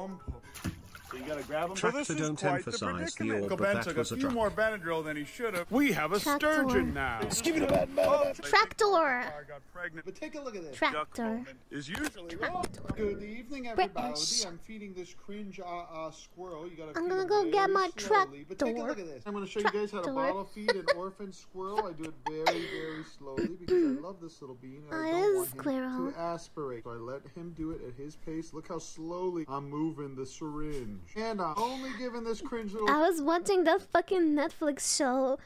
Wampo. So you gotta grab him. Tractor don't emphasize the orb, but that was a few more Benadryl than he should have. We have a sturgeon now. Just give me the bad. Tractor. I got pregnant. But take a look at this. Tractor. Is usually Good evening, everybody. I'm feeding this cringe squirrel. You gotta. I'm gonna go get my tractor. But take a look at this. I'm gonna show you guys how to bottle feed an orphan squirrel. I do it very, very slowly because I love this little bean and I don't want him to aspirate. So I let him do it at his pace. Look how slowly I'm moving the syringe. And I'm only giving this cringe little... I was watching that fucking Netflix show,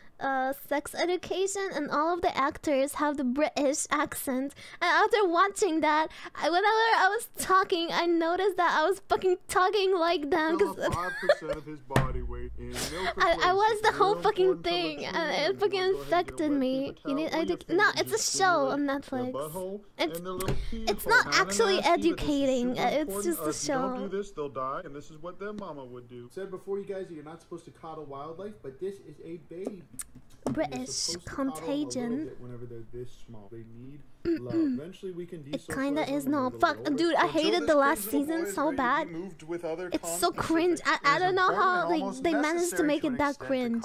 Sex Education, and all of the actors have the British accent. And after watching that, whenever I was talking, I noticed that I was fucking talking like them. Cause 5% of his body weight in milk. I watched the whole fucking thing, and it fucking infected me. No, it's a show on Netflix. It's not actually educating. It's just a show. Don't do this, they'll die, and this is what their mama would do. Said before, you guys, that you're not supposed to coddle wildlife, but this is a baby. British Contagion. Whenever they're this small, they need love. Eventually, we can it kinda is no fuck, dude. I hated the last season so bad. It's so cringe. I don't know how they managed to make it that cringe.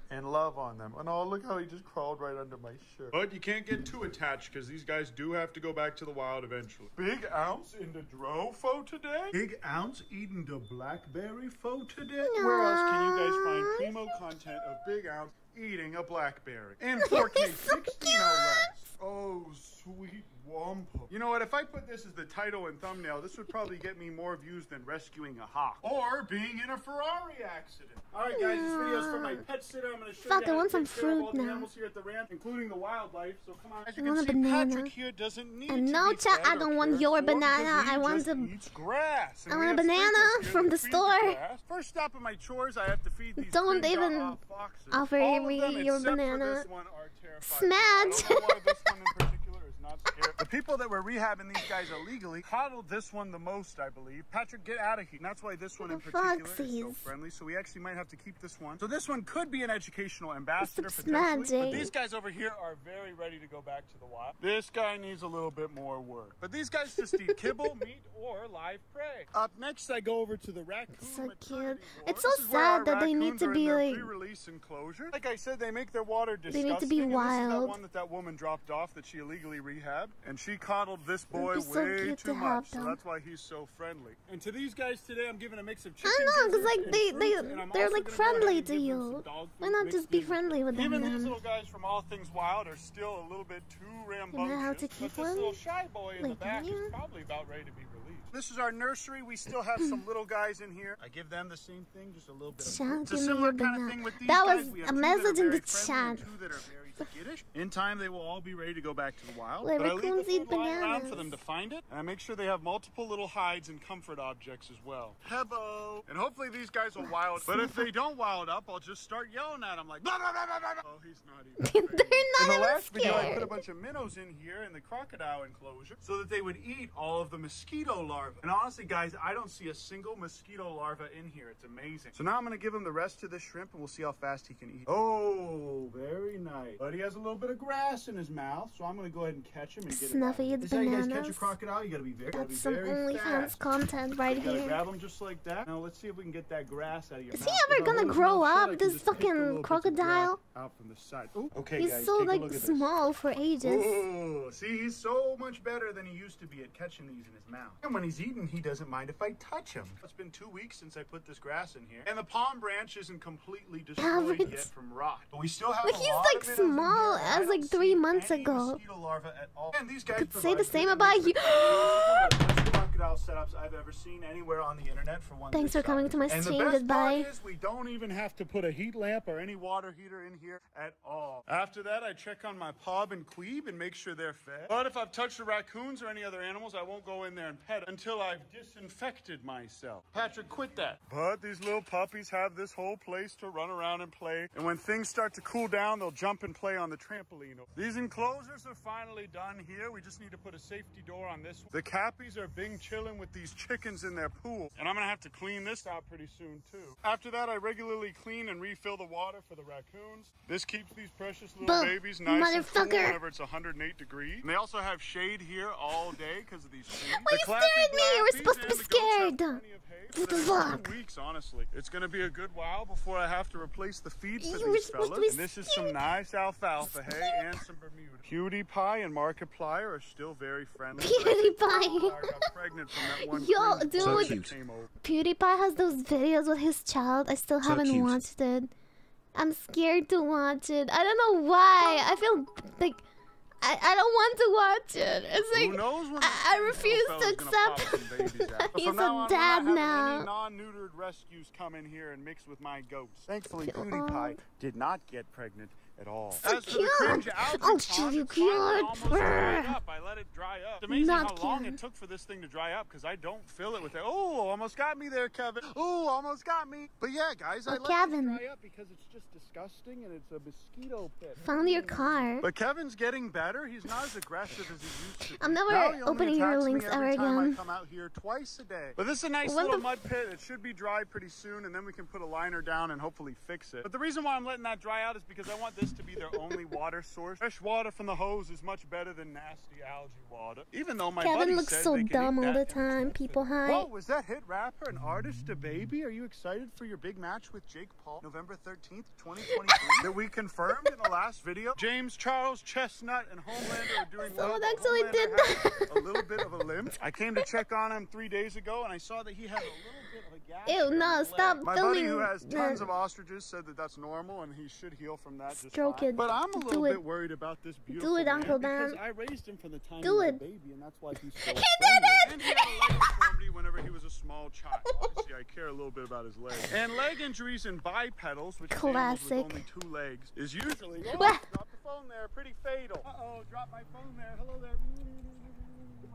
And love on them. And oh, look how he just crawled right under my shirt. But you can't get too attached because these guys do have to go back to the wild eventually. Big Ounce in the dro pho today. Big Ounce eating the blackberry pho today. Where else can you guys find primo content of Big Ounce eating a blackberry? And 4K 16 no less. Oh, sweet Wampo. You know what? If I put this as the title and thumbnail, this would probably get me more views than rescuing a hawk or being in a Ferrari accident. All right, guys, this video is for my pet sitter. I'm going to show you how to take care of all the animals here at the ranch, including the wildlife. So come on. As you can see, Patrick here doesn't need no, chat. I don't want your banana. I want the grass. I want a banana from the store. First stop of my chores, I have to feed these. Don't even offer me your banana. Smash. The people that were rehabbing these guys illegally coddled this one the most, I believe. Patrick, get out of here. And that's why this one in particular is so friendly. So we actually might have to keep this one. So this one could be an educational ambassador potentially. But these guys over here are very ready to go back to the wild. This guy needs a little bit more work. But these guys just eat kibble, meat, or live prey. Up next, I go over to the raccoon. So cute. It's so sad that they need to be like pre-release enclosure. Like I said, they make their water disgusting. They need to be wild. This is that one that woman dropped off that she illegally rehabbed. And she coddled this boy way too much, so that's why he's so friendly. And to these guys today, I'm giving a mix of chicken. I know, because like they're like friendly to you. Why not just be friendly with them? Even these little guys from All Things Wild are still a little bit too rambunctious. You know how to keep but this little shy boy in the back is probably about ready to be released. This is our nursery. We still have some little guys in here. I give them the same thing, just a little bit. It's a similar kind of thing with these guys. That was a message in the chat. In time, they will all be ready to go back to the wild. Wait, but I leave the food lying around bananas for them to find it, and I make sure they have multiple little hides and comfort objects as well. Hebo! And hopefully these guys will wild. But if they don't wild up, I'll just start yelling at them like, blah, blah, blah, blah, blah. Oh, he's not even. They're not in the last video, I put a bunch of minnows in here in the crocodile enclosure so that they would eat all of the mosquito larvae. And honestly, guys, I don't see a single mosquito larva in here. It's amazing. So now I'm going to give him the rest of the shrimp, and we'll see how fast he can eat. Oh, very nice. But he has a little bit of grass in his mouth, so I'm going to go ahead and catch him and get Snuffy, it. This is how you guys catch a crocodile. You got to be very, That's some OnlyFans content right here. Grab him just like that. Now let's see if we can get that grass out of your mouth. Is he ever gonna grow up? This fucking crocodile. Out from the side. Ooh, okay, he's guys, so like small for ages. Oh, see, he's so much better than he used to be at catching these in his mouth. And when he's eating, he doesn't mind if I touch him. It's been 2 weeks since I put this grass in here, and the palm branch isn't completely destroyed yet from rot. But we still have he's like small as like 3 months ago. And these guys could say the same about you. Crocodile setups I've ever seen anywhere on the internet for one. Thanks for coming to my stream. And the best Goodbye. part is we don't even have to put a heat lamp or any water heater in here at all. After that, I check on my Pob and Queeb and make sure they're fed. But if I've touched the raccoons or any other animals, I won't go in there and pet until I've disinfected myself. Patrick, quit that. But these little puppies have this whole place to run around and play. And when things start to cool down, they'll jump and play on the trampoline. These enclosures are finally done here. We just need to put a safety door on this one. The Cappies are being chilling with these chickens in their pool. And I'm gonna have to clean this out pretty soon too. After that, I regularly clean and refill the water for the raccoons. This keeps these precious little babies nice and cool whenever it's 108 degrees. And they also have shade here all day because of these trees. Why you staring at me? You were supposed to be scared. for the next 2 weeks, honestly. It's going to be a good while before I have to replace the feed for these fellas. And this is some nice alfalfa hay and some Bermuda. PewDiePie and Markiplier are still very friendly. PewDiePie! Got pregnant from that one Yo, dude, so cute. PewDiePie has those videos with his child. I still haven't watched it. I'm scared to watch it. I don't know why. I feel like I don't want to watch it. It's like I refuse to accept. He's a dad now. Any non-neutered rescues come in here and mix with my goats. Thankfully, PewDiePie did not get pregnant at all. So cute. Oh, so cute. I let it dry up. It's amazing how long it took for this thing to dry up because I don't fill it with it. Oh, almost got me there, Kevin. Oh, almost got me. But yeah, guys, I let it dry up because it's just disgusting and it's a mosquito pit. Found your car. But Kevin's getting better. He's not as aggressive as he used to. I'm never opening your links ever again. I come out here twice a day. But this is a nice little mud pit. It should be dry pretty soon, and then we can put a liner down and hopefully fix it. But the reason why I'm letting that dry out is because I want this to be their only water source. Fresh water from the hose is much better than nasty algae water. Even though my Kevin looks so dumb all the time. People hide. Whoa, was that hit rapper and artist DaBaby? Are you excited for your big match with Jake Paul, November 13th, 2023? That we confirmed in the last video. James Charles, Chestnut, and Homelander are doing well. Someone actually did that. A little bit of a limp. I came to check on him 3 days ago, and I saw that he had a little bit of a gap. Ew, no, stop my filming. buddy who has tons of ostriches said that that's normal, and he should heal from that just Stroke fine. it. But I'm a little bit worried about this beautiful Do it, Uncle man Dan. because I raised him from the time Do he was it. a baby, and that's why he's so He did it! And he had a leg deformity whenever he was a small child. Obviously, I care a little bit about his legs. And leg injuries and bipedals, which is animals with only 2 legs, is usually, drop the phone there, pretty fatal. Uh-oh, drop my phone there. Hello there.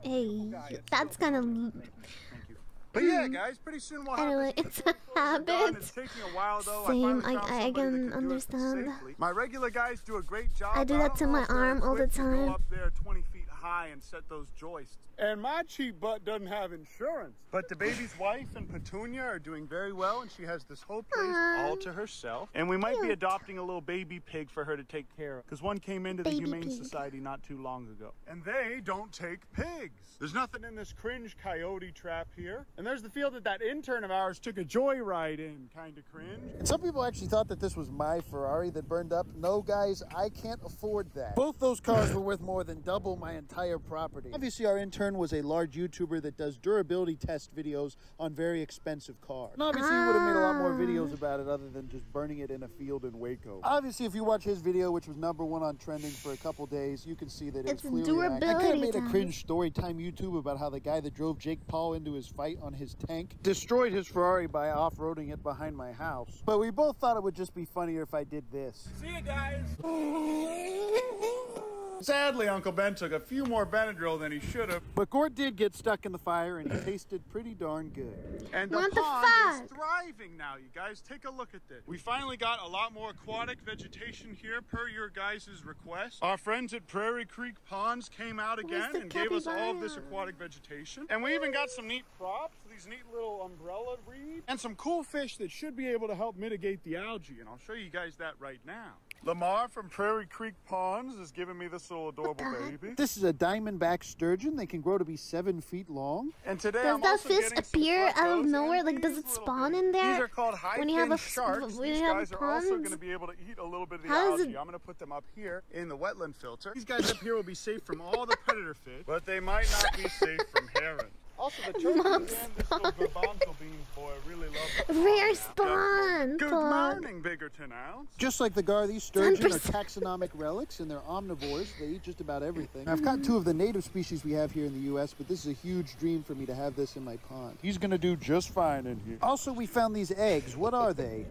Hey, that's kind of... Thank you. But yeah, guys, pretty soon we'll have Anyway, it's a habit. It's taking a while, though. Same, I can understand. My regular guys do a great job. I do that to my arm all the time. Go up there 20 feet high and set those joists. And my cheap butt doesn't have insurance. But the baby's wife and Petunia are doing very well, and she has this whole place all to herself. And we might be adopting a little baby pig for her to take care of, because one came into the Humane Society not too long ago. And they don't take pigs. There's nothing in this cringe coyote trap here. And there's the field that intern of ours took a joyride in, kind of cringe. And some people actually thought that this was my Ferrari that burned up. No, guys, I can't afford that. Both those cars were worth more than double my entire property. Obviously, our intern was a large YouTuber that does durability test videos on very expensive cars. And obviously, he would have made a lot more videos about it other than just burning it in a field in Waco. Obviously, if you watch his video, which was #1 on trending for a couple days, you can see that it's clearly durability. I kind of made a cringe story time YouTube about how the guy that drove Jake Paul into his fight on his tank destroyed his Ferrari by off-roading it behind my house. But we both thought it would just be funnier if I did this. See you guys. Sadly, Uncle Ben took a few more Benadryl than he should have. But Gort did get stuck in the fire, and he tasted pretty darn good. And the pond is thriving now, you guys. Take a look at this. We finally got a lot more aquatic vegetation here, per your guys' request. Our friends at Prairie Creek Ponds came out again and gave us all of this aquatic vegetation. And we even got some neat props, these neat little umbrella reeds, and some cool fish that should be able to help mitigate the algae. And I'll show you guys that right now. Lamar from Prairie Creek Ponds is giving me this little adorable baby. This is a diamondback sturgeon. They can grow to be 7 feet long. And today does that fish appear out of nowhere? Like, does it spawn in there? These are called high-fin sharks. These guys are also going to be able to eat a little bit of the algae. I'm going to put them up here in the wetland filter. These guys up here will be safe from all the predator fish, but they might not be safe from herons. Also, the turkeys and this little garbanzo beans boy really love the rare spawn. Good morning, Biggerton Ounce. Just like the gar, these sturgeon are taxonomic relics, and they're omnivores. They eat just about everything. I've got 2 of the native species we have here in the U.S., but this is a huge dream for me to have this in my pond. He's going to do just fine in here. Also, we found these eggs. What are they?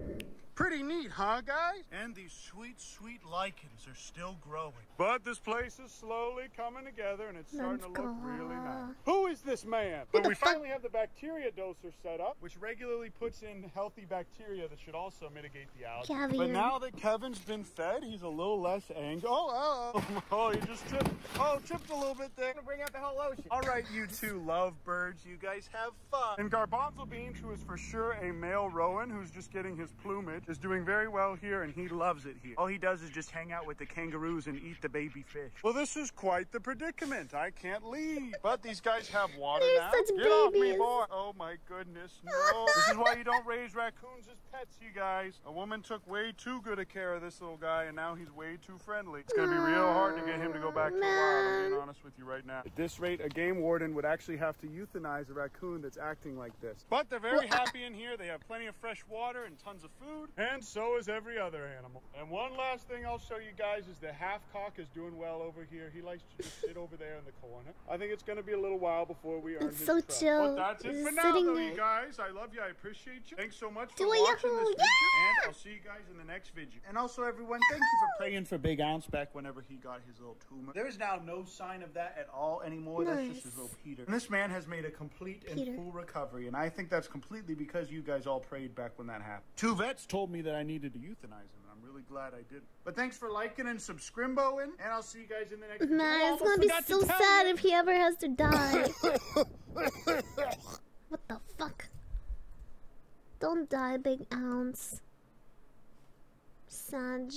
Pretty neat, huh, guys? And these sweet, sweet lichens are still growing. But this place is slowly coming together, and it's starting to look really nice. Who is this man? But we finally have the bacteria doser set up, which regularly puts in healthy bacteria that should also mitigate the algae. But now that Kevin's been fed, he's a little less angry. Oh, you just tripped. Oh, tripped a little bit there. I'm gonna bring out the whole ocean. All right, you 2 lovebirds, you guys have fun. And Garbanzo Beans, who is for sure a male rowan who's just getting his plumage, is doing very well here, and he loves it here. All he does is just hang out with the kangaroos and eat the baby fish. Well, this is quite the predicament. I can't leave. But these guys have water now. Such Get off me, babies. boy. Oh my goodness, no. This is why you don't raise raccoons as pets, you guys. A woman took way too good a care of this little guy, and now he's way too friendly. It's gonna be real hard to get him to go back to the wild. I'm being honest with you right now. At this rate, a game warden would actually have to euthanize a raccoon that's acting like this. But they're very happy in here. They have plenty of fresh water and tons of food, and so is every other animal. And one last thing I'll show you guys is the half-cock is doing well over here. He likes to just sit over there in the corner. I think it's gonna be a little while before we earn his so trust. chill. But that's it for now, though, you guys. I love you. I appreciate you. Thanks so much for watching this video, and I'll see you guys in the next video. And also, everyone, thank you for praying for Big Ounce back whenever he got his little tumor. There is now no sign of that at all anymore. That's just his little Peter. And this man has made a complete and full recovery, and I think that's completely because you guys all prayed back when that happened. 2 vets told me that I needed to euthanize him, and I'm really glad I did. But thanks for liking and subscribing, and I'll see you guys in the next video. Man, it's gonna be so sad if he ever has to die. What the fuck? Don't die, Big Ounce. Sag.